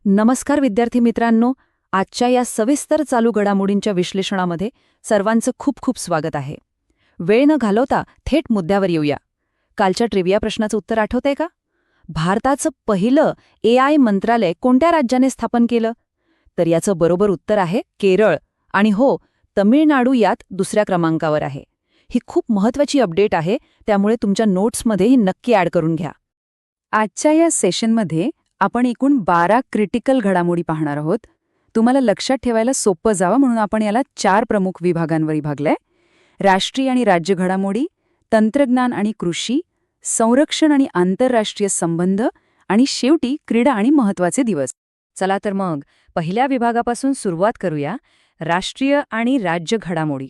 नमस्कार विद्यार्थी मित्रांनो, आजच्या या सविस्तर चालू घडामोडींच्या विश्लेषणामध्ये सर्वांचं खूप खूप स्वागत आहे. वेळ न घालवता थेट मुद्द्यावर येऊया. कालच्या ट्रिव्हिया प्रश्नाचं उत्तर आठवतंय का? भारताचं पहिलं AI मंत्रालय कोणत्या राज्याने स्थापन केलं? तर याचं बरोबर उत्तर आहे केरळ. आणि हो, तमिळनाडू यात दुसऱ्या क्रमांकावर आहे. ही खूप महत्त्वाची अपडेट आहे, त्यामुळे तुमच्या नोट्समध्ये ही नक्की ॲड करून घ्या. आजच्या या सेशनमध्ये आपण एकूण 12 क्रिटिकल घडामोडी पाहणार आहोत. तुम्हाला लक्षात ठेवायला सोपं जावं म्हणून आपण याला 4 प्रमुख विभागांवर विभागलंय: राष्ट्रीय आणि राज्य घडामोडी, तंत्रज्ञान आणि कृषी, संरक्षण आणि आंतरराष्ट्रीय संबंध, आणि शेवटी क्रीडा आणि महत्त्वाचे दिवस. चला तर मग पहिल्या विभागापासून सुरुवात करूया, राष्ट्रीय आणि राज्य घडामोडी.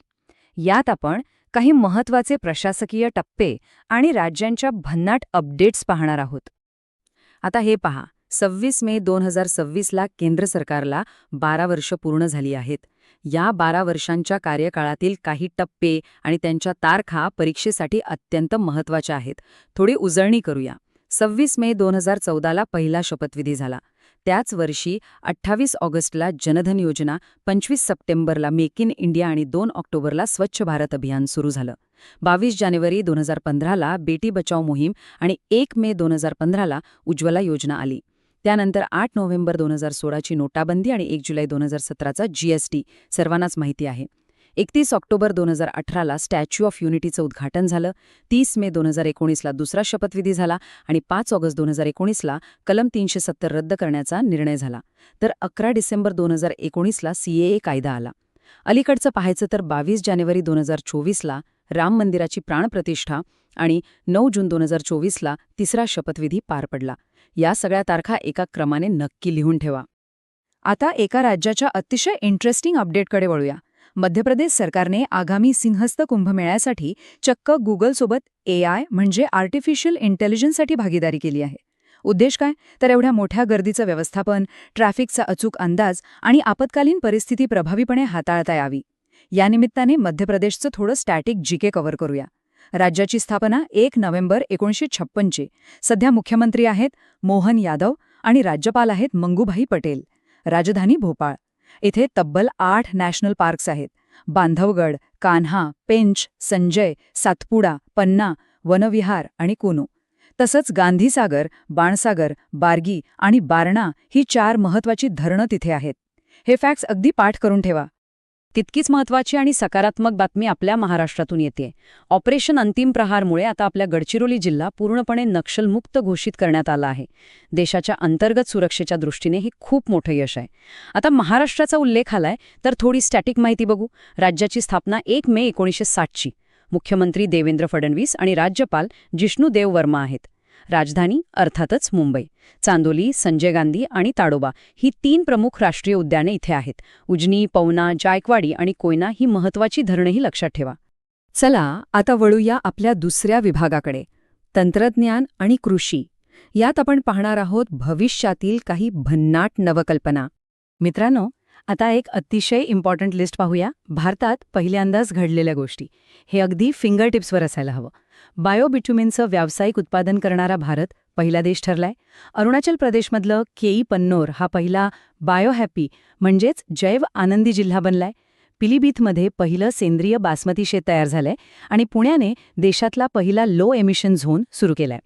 यात आपण काही महत्त्वाचे प्रशासकीय टप्पे आणि राज्यांच्या भन्नाट अपडेट्स पाहणार आहोत. आता हे पहा, 26 मे 2026ला केंद्र सरकारला 12 वर्ष पूर्ण झाली आहेत. या 12 वर्षांच्या कार्यकाळातील काही टप्पे आणि त्यांच्या तारखा परीक्षेसाठी अत्यंत महत्त्वाच्या आहेत. थोडी उजळणी करूया. 26 मे 2014ला पहिला शपथविधी झाला. त्याच वर्षी 28 ऑगस्टला जनधन योजना, 25 सप्टेंबरला मेक इन इंडिया आणि 2 ऑक्टोबरला स्वच्छ भारत अभियान सुरू झालं. 22 जानेवारी 2015ला बेटी बचाव मोहीम आणि 1 मे 2015ला उज्ज्वला योजना आली. त्यानंतर 8 नोव्हेंबर 2016ची नोटाबंदी आणि 1 जुलै 2017चा GST सर्वांनाच माहिती आहे. 31 ऑक्टोबर 2018ला स्टॅच्यू ऑफ युनिटीचं उद्घाटन झालं. 30 मे 2019ला दुसरा शपथविधी झाला आणि 5 ऑगस्ट 2019ला कलम 370 रद्द करण्याचा निर्णय झाला. तर 11 डिसेंबर 2019ला CAA कायदा आला. अलीकडचं पाहायचं तर 22 जानेवारी 2024ला राम मंदिराची प्राणप्रतिष्ठा आणि 9 जून 2024ला तिसरा शपथविधी पार पडला. या सगळ्या तारखा एका क्रमाने नक्की लिहून ठेवा. आता एका राज्याच्या अतिशय इंटरेस्टिंग अपडेटकडे वळूया. मध्य प्रदेश सरकारने आगामी सिंहस्थ कुंभमेळ्यासाठी चक्क गुगलसोबत AI म्हणजे आर्टिफिशियल इंटेलिजन्ससाठी भागीदारी केली आहे. उद्देश काय? तर एवढ्या मोठ्या गर्दीचं व्यवस्थापन, ट्रॅफिकचा अचूक अंदाज आणि आपत्कालीन परिस्थिती प्रभावीपणे हाताळता यावी. या निमित्ताने मध्य प्रदेशचं थोडं स्टॅटिक GK कव्हर करूया. राज्याची स्थापना 1 नोव्हेंबर 1956ची. सध्या मुख्यमंत्री आहेत मोहन यादव आणि राज्यपाल आहेत मंगूभाई पटेल. राजधानी भोपाळ. इथे तब्बल 8 नॅशनल पार्क्स आहेत: बांधवगड, कान्हा, पेंच, संजय, सातपुडा, पन्ना, वनविहार आणि कुनू. तसंच गांधीसागर, बाणसागर, बार्गी आणि बारणा ही 4 महत्त्वाची धरणं तिथे आहेत. हे फॅक्ट्स अगदी पाठ करून ठेवा. तितकीच महत्त्वाची आणि सकारात्मक बातमी आपल्या महाराष्ट्रातून येते. ऑपरेशन अंतिम प्रहारमुळे आता आपल्या गडचिरोली जिल्हा पूर्णपणे नक्षलमुक्त घोषित करण्यात आला आहे. देशाच्या अंतर्गत सुरक्षेच्या दृष्टीने हे खूप मोठं यश आहे. आता महाराष्ट्राचा उल्लेख आलाय तर थोडी स्टॅटिक माहिती बघू. राज्याची स्थापना 1 मे 1960ची. मुख्यमंत्री देवेंद्र फडणवीस आणि राज्यपाल जिष्णू देव वर्मा आहेत. राजधानी अर्थातच मुंबई. चांदोली, संजय गांधी आणि ताडोबा ही 3 प्रमुख राष्ट्रीय उद्याने इथे आहेत. उजनी, पवना, जायकवाडी आणि कोयना ही महत्त्वाची धरणंही लक्षात ठेवा. चला आता वळूया आपल्या दुसऱ्या विभागाकडे, तंत्रज्ञान आणि कृषी. यात आपण पाहणार आहोत भविष्यातील काही भन्नाट नवकल्पना. मित्रांनो, आता एक अतिशय इम्पॉर्टंट लिस्ट पाहूया. भारतात पहिल्यांदाच घडलेल्या गोष्टी. हे अगदी फिंगर टिप्सवर असायला हवं. बायोबिट्युमिनचं व्यावसायिक उत्पादन करणारा भारत पहिला देश ठरलाय. अरुणाचल प्रदेशमधलं केई पन्नोर हा पहिला बायोहॅपी म्हणजेच जैव आनंदी जिल्हा बनलाय. पिलीभीतमध्ये पहिलं सेंद्रिय बासमती शेत तयार झालंय आणि पुण्याने देशातला पहिला लो एमिशन झोन सुरू केलाय.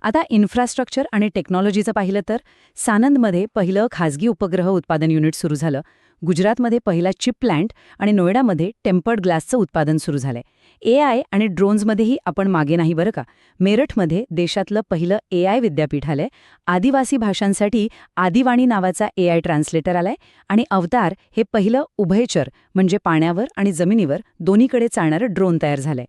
आता इन्फ्रास्ट्रक्चर आणि टेक्नॉलॉजीचं पाहिलं तर सानंदमध्ये पहिलं खाजगी उपग्रह उत्पादन युनिट सुरू झालं. गुजरातमध्ये पहिला चिप प्लांट आणि नोएडामध्ये टेम्पर्ड ग्लासचं उत्पादन सुरू झालंय. AI आणि ड्रोन्समध्येही आपण मागे नाही बरं का. मेरठमध्ये देशातलं पहिलं AI विद्यापीठ आलंय. आदिवासी भाषांसाठी आदिवाणी नावाचा AI ट्रान्सलेटर आलाय आणि अवतार हे पहिलं उभयचर म्हणजे पाण्यावर आणि जमिनीवर दोन्हीकडे चालणारं ड्रोन तयार झालंय.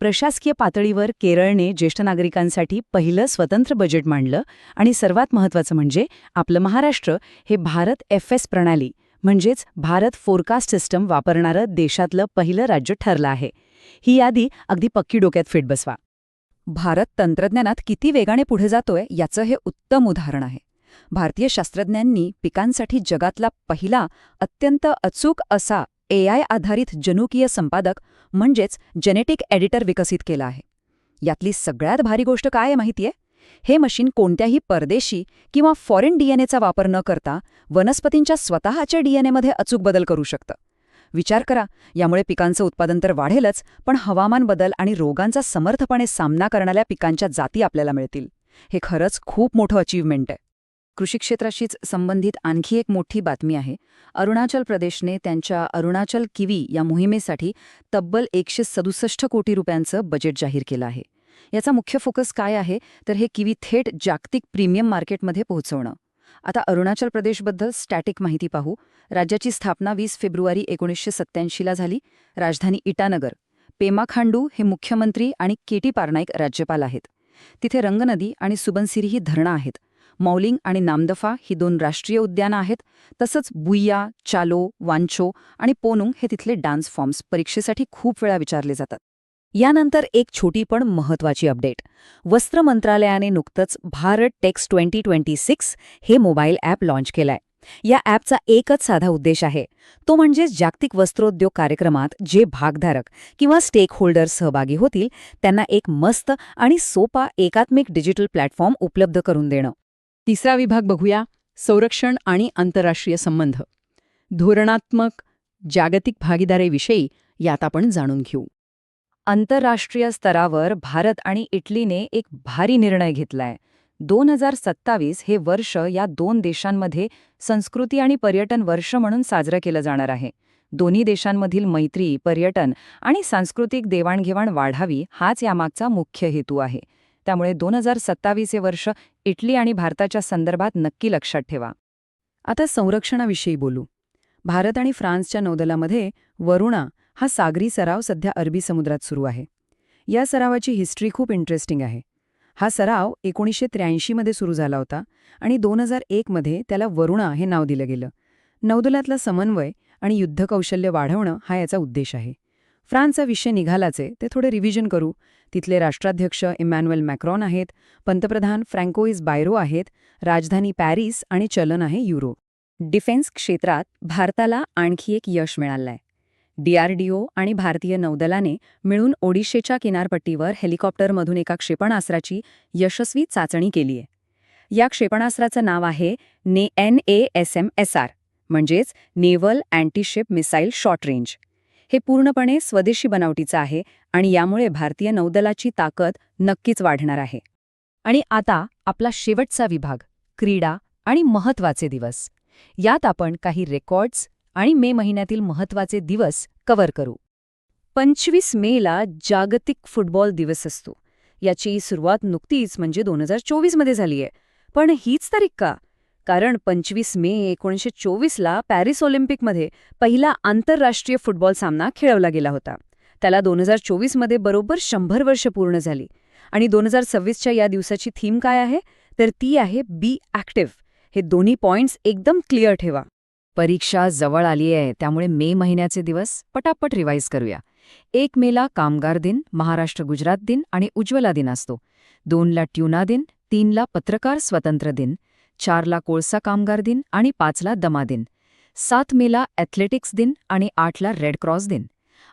प्रशासकीय पातळीवर केरळने ज्येष्ठ नागरिकांसाठी पहिलं स्वतंत्र बजेट मांडलं आणि सर्वात महत्त्वाचं म्हणजे आपलं महाराष्ट्र हे भारत FS प्रणाली म्हणजेच भारत फोरकास्ट सिस्टम वापरणारं देशातलं पहिलं राज्य ठरलं आहे. ही यादी अगदी पक्की डोक्यात फिट बसवा. भारत तंत्रज्ञानात किती वेगाने पुढे जातोय याचं हे उत्तम उदाहरण आहे. भारतीय शास्त्रज्ञांनी पिकांसाठी जगातला पहिला अत्यंत अचूक असा AI आधारित जनुकीय संपादक म्हणजेच जेनेटिक एडिटर विकसित केला आहे. यातली सगळ्यात भारी गोष्ट काय आहे माहितीये? हे मशीन कोणत्याही परदेशी किंवा फॉरेन डीएनएचा वापर न करता वनस्पतींच्या स्वतःच्या डीएनएमध्ये अचूक बदल करू शकतं. विचार करा, यामुळे पिकांचं उत्पादन तर वाढेलच, पण हवामान बदल आणि रोगांचा समर्थपणे सामना करणाऱ्या पिकांच्या जाती आपल्याला मिळतील. हे खरंच खूप मोठं अचीव्हमेंट आहे. कृषी क्षेत्राशीच संबंधित आणखी एक मोठी बातमी आहे. अरुणाचल प्रदेशने त्यांच्या अरुणाचल किवी या मोहिमेसाठी तब्बल 167 कोटी रुपयांचं बजेट जाहीर केलं आहे. याचा मुख्य फोकस काय आहे, तर हे किवी थेट जागतिक प्रीमियम मार्केटमध्ये पोहोचवणं. आता अरुणाचल प्रदेशबद्दल स्टॅटिक माहिती पाहू. राज्याची स्थापना 20 फेब्रुवारी 1987ला झाली. राजधानी इटानगर. पेमा खांडू हे मुख्यमंत्री आणि केटी पारनाईक राज्यपाल आहेत. तिथे रंगनदी आणि सुबनसिरी ही धरणं आहेत. मौलिंग आणि नामदफा ही 2 राष्ट्रीय उद्यानं आहेत. तसंच बुइया, चालो, वांचो आणि पोनुंग हे तिथले डान्स फॉर्म्स परीक्षेसाठी खूप वेळा विचारले जातात. यानंतर एक छोटी पण महत्त्वाची अपडेट. वस्त्र मंत्रालयाने नुकतंच भारत टेक्स 2026 हे मोबाईल ॲप लॉन्च केलंय. या ॲपचा एकच साधा उद्देश आहे, तो म्हणजे जागतिक वस्त्रोद्योग कार्यक्रमात जे भागधारक किंवा स्टेक होल्डर्स सहभागी होतील त्यांना एक मस्त आणि सोपा एकात्मिक डिजिटल प्लॅटफॉर्म उपलब्ध करून देणं. तिसरा विभाग बघूया, संरक्षण आणि आंतरराष्ट्रीय संबंध. धोरणात्मक जागतिक भागीदारीविषयी यात आपण जाणून घेऊ. आंतरराष्ट्रीय स्तरावर भारत आणि इटलीने एक भारी निर्णय घेतलाय. 2027 हे वर्ष या 2 देशांमध्ये संस्कृती आणि पर्यटन वर्ष म्हणून साजरं केलं जाणार आहे. दोन्ही देशांमधील मैत्री, पर्यटन आणि सांस्कृतिक देवाणघेवाण वाढावी हाच यामागचा मुख्य हेतू आहे. त्यामुळे 2027 हे वर्ष इटली आणि भारताच्या संदर्भात नक्की लक्षात ठेवा. आता संरक्षणाविषयी बोलू. भारत आणि फ्रान्सच्या नौदलामध्ये वरुणा हा सागरी सराव सध्या अरबी समुद्रात सुरू आहे. या सरावाची हिस्ट्री खूप इंटरेस्टिंग आहे. हा सराव 1983 मध्ये सुरू झाला होता आणि 2001 मध्ये त्याला वरुणा हे नाव दिलं गेलं. नौदलातला समन्वय आणि युद्धकौशल्य वाढवणं हा याचा उद्देश आहे. फ्रान्सचा विषय निघालाचे ते थोडे रिव्हिजन करू. तिथले राष्ट्राध्यक्ष इमॅन्युएल मॅक्रॉन आहेत, पंतप्रधान फ्रँकोइस बायरो आहेत, राजधानी पॅरिस आणि चलन आहे युरो. डिफेन्स क्षेत्रात भारताला आणखी एक यश मिळालंय. DRDO आणि भारतीय नौदलाने मिळून ओडिशेच्या किनारपट्टीवर हेलिकॉप्टरमधून एका क्षेपणास्त्राची यशस्वी चाचणी केलीय. या क्षेपणास्त्राचं नाव आहे NASM-SR, म्हणजेच नेव्हल अँटीशिप मिसाईल शॉर्ट रेंज. हे पूर्णपणे स्वदेशी बनावटीचं आहे आणि यामुळे भारतीय नौदलाची ताकद नक्कीच वाढणार आहे. आणि आता आपला शेवटचा विभाग, क्रीडा आणि महत्त्वाचे दिवस. यात आपण काही रेकॉर्ड्स आणि मे महिन्यातील महत्त्वाचे दिवस कव्हर करू. 25 मेला जागतिक फुटबॉल दिवस असतो. याची सुरुवात नुकतीच म्हणजे 2024 मध्ये झाली आहे. पण हीच तारीख का? कारण 25 मे 1924ला पॅरिस ऑलिम्पिकमध्ये पहिला आंतरराष्ट्रीय फुटबॉल सामना खेळवला गेला होता. त्याला 2024 मध्ये बरोबर 100 वर्ष पूर्ण झाली. आणि 2026च्या या दिवसाची थीम काय आहे? तर ती आहे बी ॲक्टिव्ह. हे दोन्ही पॉइंट्स एकदम क्लिअर ठेवा. परीक्षा जवळ आली आहे, त्यामुळे मे महिन्याचे दिवस पटापट रिवाईज करूया. 1 मेला कामगार दिन, महाराष्ट्र गुजरात दिन आणि उज्ज्वला दिन असतो. 2ला ट्युना दिन, 3ला पत्रकार स्वतंत्र दिन, 4ला कोळसा कामगार दिन आणि 5ला दमा दिन. 7 मेला ॲथलेटिक्स दिन आणि 8ला रेड क्रॉस दिन.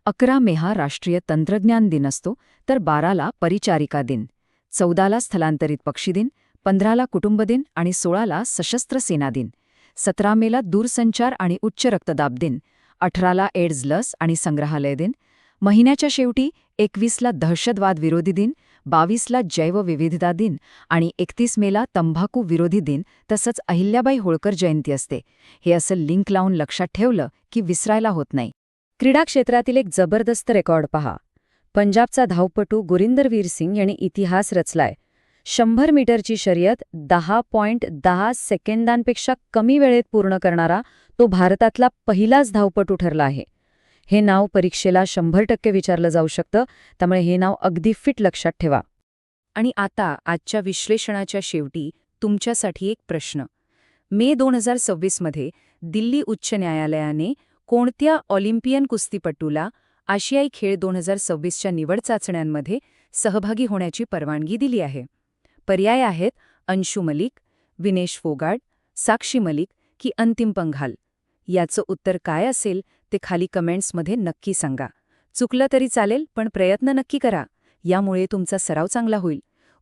11 मे हा राष्ट्रीय तंत्रज्ञान दिन असतो, तर 12ला परिचारिका दिन. 14ला स्थलांतरित पक्षी दिन, 15ला कुटुंब दिन आणि 16ला सशस्त्र सेना दिन. 17 मेला दूरसंचार आणि उच्च रक्तदाब दिन. 18ला एड्स लस आणि संग्रहालय दिन. महिन्याच्या शेवटी 21ला दहशतवाद विरोधी दिन, 22ला जैवविविधता दिन आणि 31 मेला तंबाखू विरोधी दिन, तसंच अहिल्याबाई होळकर जयंती असते. हे असं लिंक लावून लक्षात ठेवलं की विसरायला होत नाही. क्रीडा क्षेत्रातील एक जबरदस्त रेकॉर्ड पहा. पंजाबचा धावपटू गुरिंदरवीर सिंग यांनी इतिहास रचलाय. 100 मीटरची शर्यत 10.10 सेकंदांपेक्षा कमी वेळेत पूर्ण करणारा तो भारतातला पहिलाच धावपटू ठरला आहे. हे नाव परीक्षेला 100% विचारलं जाऊ शकतं, त्यामुळे हे नाव अगदी फिट लक्षात ठेवा. आणि आता आजच्या विश्लेषणाच्या शेवटी तुमच्यासाठी एक प्रश्न. मे 2026 मध्ये दिल्ली उच्च न्यायालयाने कोणत्या ऑलिम्पियन कुस्तीपटूला आशियाई खेळ 2026च्या निवड चाचण्यांमध्ये सहभागी होण्याची परवानगी दिली आहे? पर्याय आहेत अंशू मलिक, विनेश फोगाट, साक्षी मलिक की अंतिम पंघाल. याचं उत्तर काय असेल ते खाली कमेंट्समध्ये नक्की सांगा. चुकलं तरी चालेल, पण प्रयत्न नक्की करा. यामुळे तुमचा सराव चांगला होईल.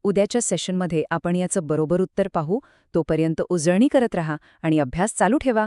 उद्याच्या सेशनमध्ये आपण याचं बरोबर उत्तर पाहू. तोपर्यंत उजळणी करत राहा आणि अभ्यास चालू ठेवा.